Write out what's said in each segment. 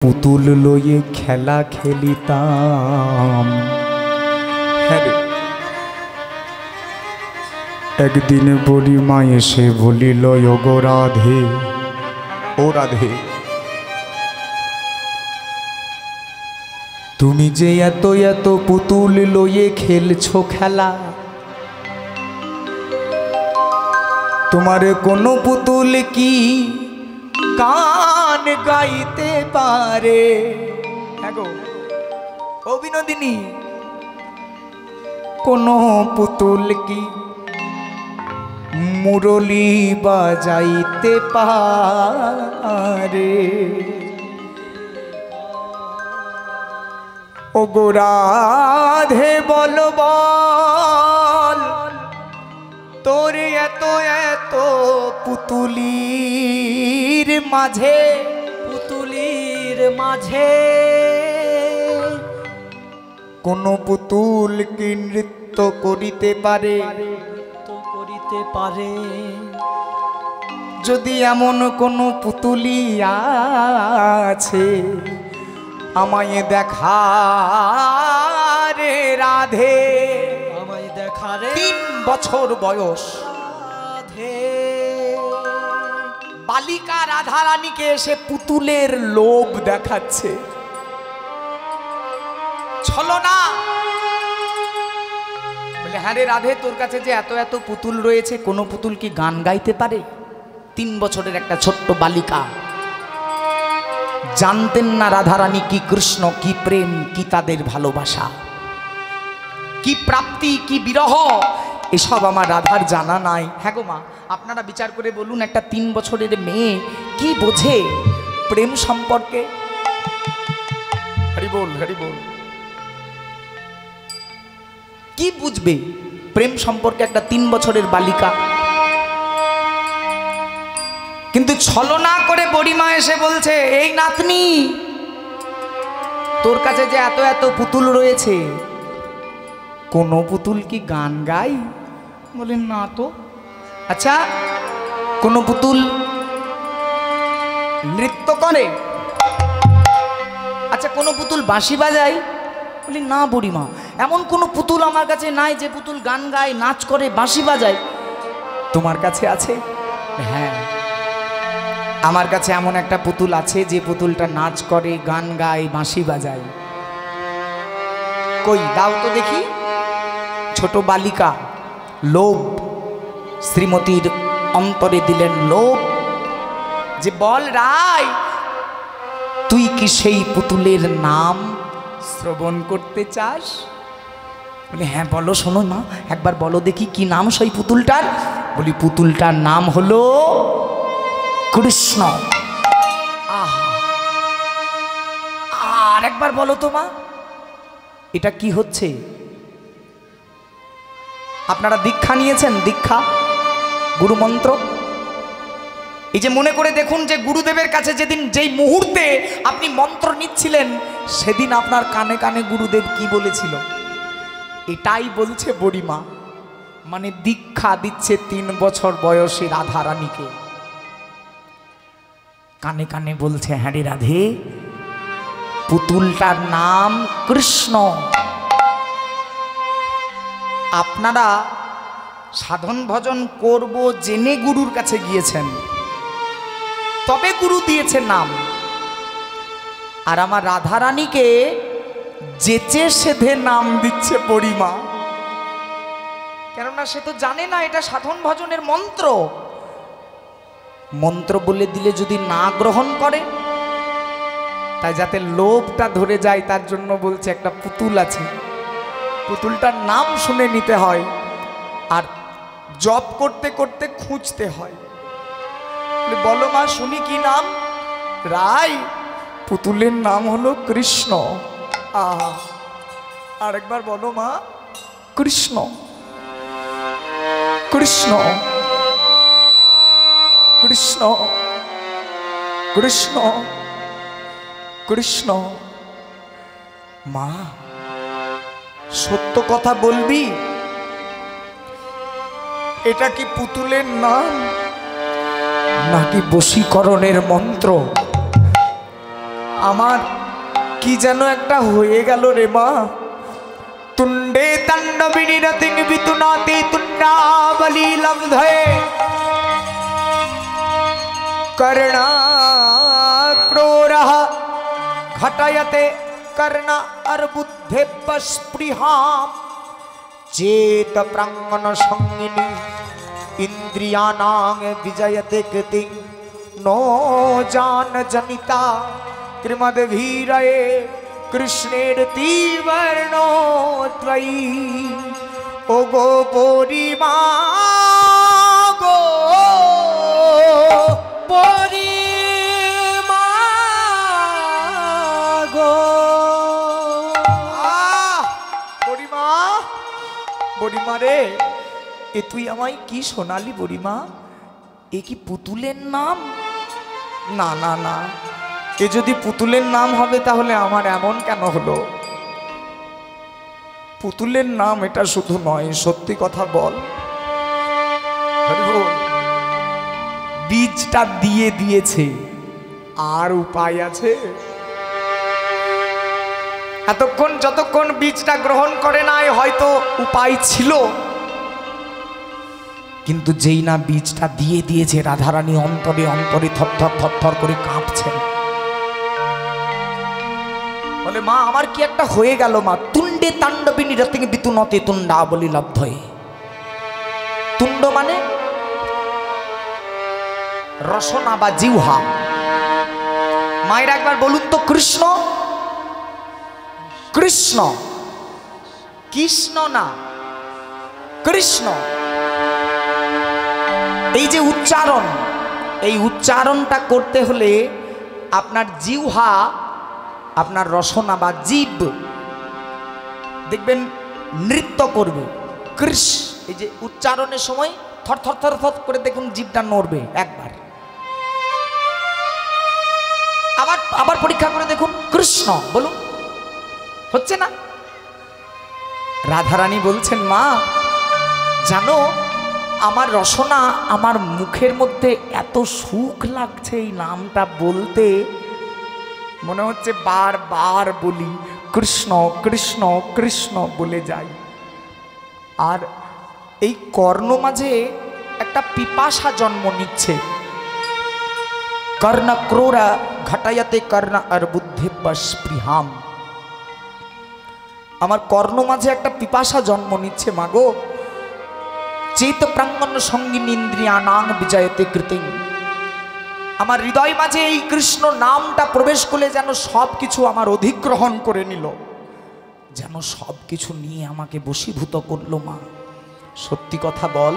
পুতুল লয়ে খেলা খেলিতাম। হ্যাঁ রে, একদিন বুড়িমা এসে বলিল, ওগো রাধে, ও রাধে, তুমি যে এত এত পুতুল লয়ে খেলছো খেলা, তোমার কোনো পুতুল কি গান গাইতে পারে? হ্যাঁ গো, ও বিনোদিনী, কোনো পুতুল কি মুরলি বাজাইতে পারে? ও গো রাধে বল বল, তোর এত এত পুতুলির মাঝে, পুতুলির মাঝে কোন পুতুল কি নৃত্য করিতে পারে? তো করিতে পারে। যদি এমন কোন পুতুলি আছে, আমায় দেখা রে রাধে। আমায় দেখা রে 3 বছর বয়স রাধে। বালিকা রাধারানীকে এসে পুতুলের লোভ দেখাচ্ছে, ছলনা। বলে, হ্যাঁ রে রাধে, তোর কাছে যে এত এত পুতুল রয়েছে, কোনো পুতুল কি গান গাইতে পারে? 3 বছরের একটা ছোট্ট বালিকা, জানতেন না রাধারানী কি কৃষ্ণ, কি প্রেম, কি তাদের ভালোবাসা, কি প্রাপ্তি, কি বিরহ, এসব আমার রাধার জানা নাই। হ্যাঁ গো মা, আপনারা বিচার করে বলুন, একটা 3 বছরের মেয়ে কি বোঝে প্রেম সম্পর্কে? হরি বল, হরি বল। কি বুঝবে প্রেম সম্পর্কে একটা 3 বছরের বালিকা? কিন্তু ছলনা করে বুড়িমা এসে বলছে, এই নাতনি, তোর কাছে যে এত এত পুতুল রয়েছে, কোন পুতুল কি গান গায়? বলেন না তো। আচ্ছা, কোন পুতুল নৃত্য করে? আচ্ছা, কোন পুতুল বাঁশি বাজায়? বলি না বুড়িমা, এমন কোন পুতুল আমার কাছে নাই যে পুতুল গান গায়, নাচ করে, বাঁশি বাজায়। তোমার কাছে আছে? হ্যাঁ, আমার কাছে এমন একটা পুতুল আছে যে পুতুলটা নাচ করে, গান গায়, বাঁশি বাজায়। কই দাও তো দেখি। ছোট বালিকা, লোভ শ্রীমতীর অন্তরে দিলেন লোভ, যে বল রাই, তুই কি সেই পুতুলের নাম শ্রবণ করতে চাস? বলে হ্যাঁ বলো, শোনো মা, একবার বলো দেখি কি নাম সেই পুতুলটার। বলি পুতুলটার নাম হলো কৃষ্ণ। আর একবার বলো তো মা, এটা কি হচ্ছে? আপনারা দীক্ষা নিয়েছেন? দীক্ষা, গুরুমন্ত্র। এই যে মনে করে দেখুন যে গুরুদেবের কাছে যেদিন, যেই মুহূর্তে আপনি মন্ত্র নিচ্ছিলেন, সেদিন আপনার কানে কানে গুরুদেব কি বলেছিল? এটাই বলছে বুড়িমা, মানে দীক্ষা দিচ্ছে 3 বছর বয়সী রাধারানীকে। কানে কানে বলছে, হ্যাঁ রে রাধে, পুতুলটার নাম কৃষ্ণ। আপনারা সাধন ভজন করব জেনে গুরুর কাছে গিয়েছেন, তবে গুরু দিয়েছে নাম। আর আমার রাধারানীকে যেচে সেধে নাম দিচ্ছে বুড়িমা, কেননা সে তো জানে না এটা সাধন ভজনের মন্ত্র। মন্ত্র বলে দিলে যদি না গ্রহণ করে, তাই যাতে লোভটা ধরে যায় তার জন্য বলছে একটা পুতুল আছে, পুতুলটার নাম শুনে নিতে হয়, আর জপ করতে করতে খুঁজতে হয়। বলো মা শুনি কি নাম? রাই, পুতুলের নাম হলো কৃষ্ণ। আর একবার বলো মা, কৃষ্ণ, কৃষ্ণ, কৃষ্ণ, কৃষ্ণ, কৃষ্ণ। মা সত্য কথা বলবি, এটা কি পুতুলের নাম নাকি বশীকরণের মন্ত্র? আমার কি যেন একটা হয়ে গেল রে মা। তুণ্ডে তাণ্ডবিনী রতিং বিতুনাতে তুণ্ডাবলী লব্ধে कर्णा क्रोरः घटयते कर्ण अर्बुद्धे स्पृहां चेत प्रांगण संगिनी इंद्रियाणां विजयते कृति नो जान जनिता कृमद्भीरये कृष्णेर तीवर्णो त्वयि ओ गो बोरिमा गो পরিমা গো বড়িমা, বড়িমা রে, এ তুই আমায় কি শোনালি বড়িমা? এ কি পুতুলের নাম? না না না, এ যদি পুতুলের নাম হবে তাহলে আমার এমন কেন হলো? পুতুলের নাম এটা শুধু নয়, সত্যি কথা বল। হরি বল। বীজটা দিয়ে দিয়েছে, আর উপায় আছে? এতক্ষণ যতক্ষণ বীজটা গ্রহণ করে নাই হয়তো উপায় ছিল, কিন্তু যেই না বীজটা দিয়ে দিয়েছে রাধারানী অন্তরে অন্তরে থরথর থরথর করে কাঁপছেন। বলে মা আমার কি একটা হয়ে গেল মা। তুণ্ডে তাণ্ডবিনী রতিং বিতুনতে তুণ্ডাবলী লব্ধে। তুণ্ড মানে রসনা বা জিহ্বা। মায়ের একবার বলুন তো কৃষ্ণ, কৃষ্ণ, কৃষ্ণ না কৃষ্ণ। এই যে উচ্চারণ, এই উচ্চারণটা করতে হলে আপনার জিহ্বা, আপনার রসনা বা জিভ দেখবেন নৃত্য করবে। কৃষ, এই যে উচ্চারণের সময় থর থর থর থর করে দেখুন জিভটা নড়বে একবার। আবার আবার পরীক্ষা করে দেখুন, কৃষ্ণ বলুন, হচ্ছে না। রাধারানী বলছেন মা জানো আমার রসনা, আমার মুখের মধ্যে এত সুখ লাগছে এই নামটা বলতে, মনে হচ্ছে বারবার বলি কৃষ্ণ কৃষ্ণ কৃষ্ণ বলে যাই। আর এই কর্ণ মাঝে একটা পিপাসা জন্ম নিচ্ছে। কর্ণ ক্রোরা ঘটায়াতে কর্ণ अर्बुद्धे स्पृहां। আমার কর্ণ মাঝে একটা পিপাসা জন্ম নিচ্ছে মাগো। চেত প্রাঙ্গণ সঙ্গীন ইন্দ্রিয়ানাং বিজয়তে কৃতিং। আমার হৃদয় মাঝে এই কৃষ্ণ নামটা প্রবেশ করলে যেন সব কিছু আমার অধিগ্রহণ করে নিল, যেন সব কিছু নিয়ে আমাকে বশীভূত করলো মা। সত্যি কথা বল,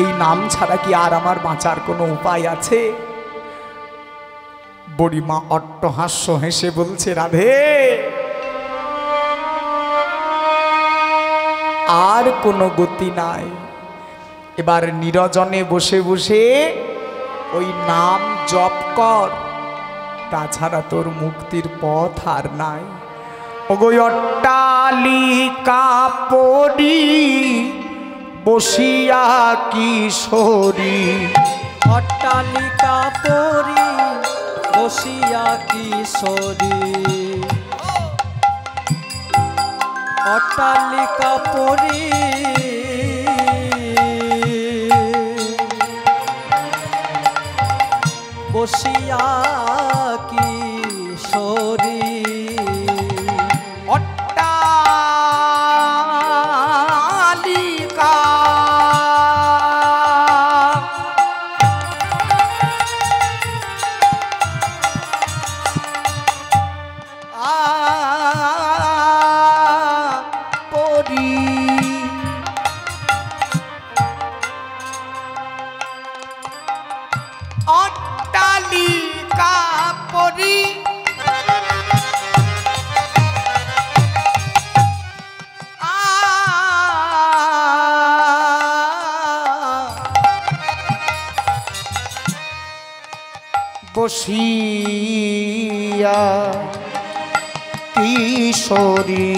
এই নাম ছাড়া কি আর আমার বাঁচার কোনো উপায় আছে? বড়িমা অট্টহাস্য হেসে বলছে রাধে আর কোনো গতি নাই। এবার নিরজনে বসে বসে ওই নাম জপ কর, তাছাড়া তোর মুক্তির পথ আর নাই। ওগো অট্টালিকা পড়ি বসিয়া কিশোরী, অট্টালিকা পরি বসিয়া কিশোরী, অট্টালিকা পরি বসিয়া কিশোরী, অট্টালিকা পরি অট্টালিকা পরি বসিয়া কিশোরী।